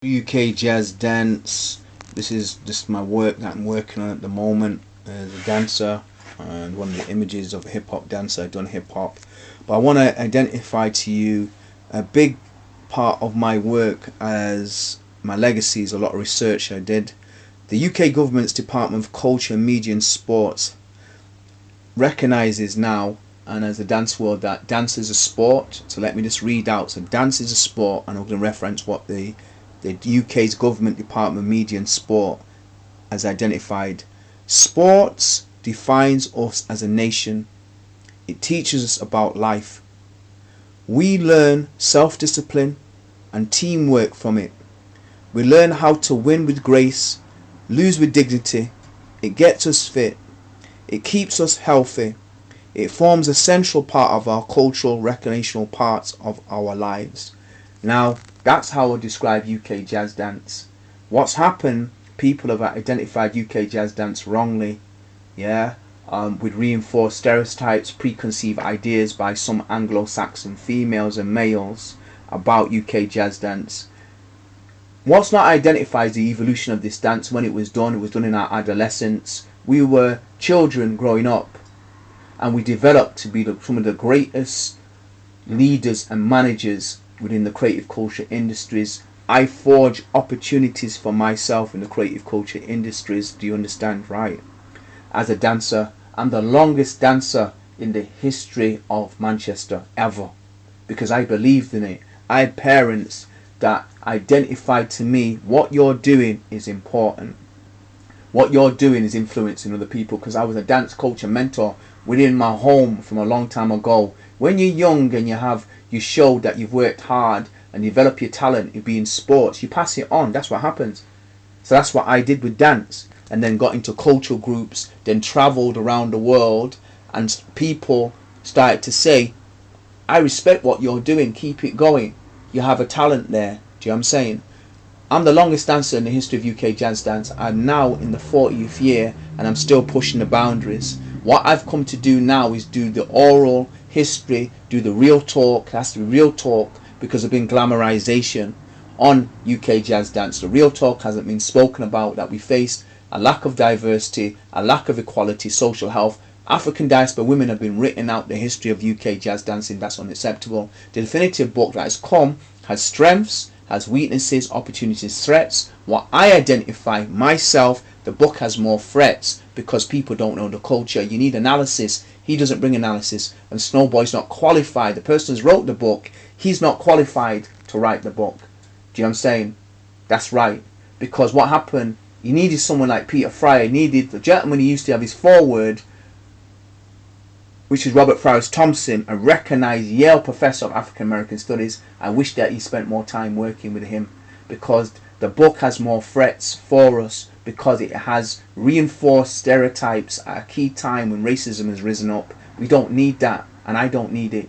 UK jazz dance. This is just my work that I'm working on at the moment as a dancer, and one of the images of a hip hop dancer. I've done hip hop, but I want to identify to you a big part of my work as my legacy is a lot of research I did. The UK government's Department of Culture, Media and Sports recognises now, and as a dance world, that dance is a sport. So let me just read out. So dance is a sport, and I'm going to reference what the UK's Government Department of Media and Sport has identified. Sports defines us as a nation. It teaches us about life. We learn self-discipline and teamwork from it. We learn how to win with grace, lose with dignity. It gets us fit. It keeps us healthy. It forms a central part of our cultural, recreational parts of our lives. Now, that's how I describe UK jazz dance. What's happened, people have identified UK jazz dance wrongly, with reinforced stereotypes, preconceived ideas by some Anglo-Saxon females and males about UK jazz dance. What's not identified is the evolution of this dance. When it was done in our adolescence. We were children growing up, and we developed to be some of the greatest leaders and managers within the creative culture industries. I forge opportunities for myself in the creative culture industries. Do you understand? Right? As a dancer, I'm the longest dancer in the history of Manchester ever, because I believed in it. I had parents that identified to me, what you're doing is important. What you're doing is influencing other people, because I was a dance coach and mentor within my home from a long time ago. When you're young and you show that you've worked hard and develop your talent, you be in sports, you pass it on. That's what happens. So that's what I did with dance, and then got into cultural groups, then travelled around the world, and people started to say, I respect what you're doing, keep it going. You have a talent there. Do you know what I'm saying? I'm the longest dancer in the history of UK jazz dance. I'm now in the 40th year and I'm still pushing the boundaries. What I've come to do now is do the oral history, do the real talk. It has to be real talk, because there's been glamorization on UK jazz dance. The real talk hasn't been spoken about, that we face a lack of diversity, a lack of equality, social health. African diaspora women have been written out the history of UK jazz dancing. That's unacceptable. The definitive book that has come has strengths, has weaknesses, opportunities, threats. What I identify myself, the book has more threats, because people don't know the culture. You need analysis. He doesn't bring analysis, and Snowboy's not qualified. The person who's wrote the book, he's not qualified to write the book. Do you know what I'm saying? That's right. Because what happened, you needed someone like Peter Fryer, needed the gentleman who used to have his foreword, which is Robert Farris Thompson, a recognized Yale professor of African American Studies. I wish that he spent more time working with him, because the book has more threats for us, because it has reinforced stereotypes at a key time when racism has risen up. We don't need that, and I don't need it.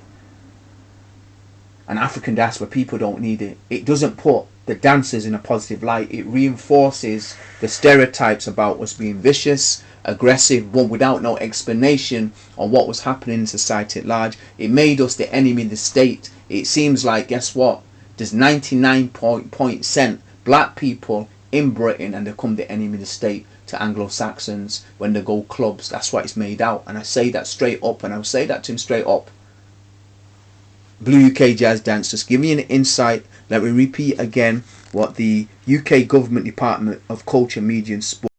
And African diaspora people don't need it. It doesn't put the dancers in a positive light. It reinforces the stereotypes about us being vicious, aggressive, but without no explanation on what was happening in society at large. It made us the enemy of the state. It seems like, guess what? There's 99% black people in Britain, and they become the enemy of the state to Anglo-Saxons when they go clubs. That's what it's made out. And I say that straight up, and I'll say that to him straight up. Blue UK Jazz Dance, just give me an insight. Let me repeat again what the UK Government Department of Culture, Media and Sport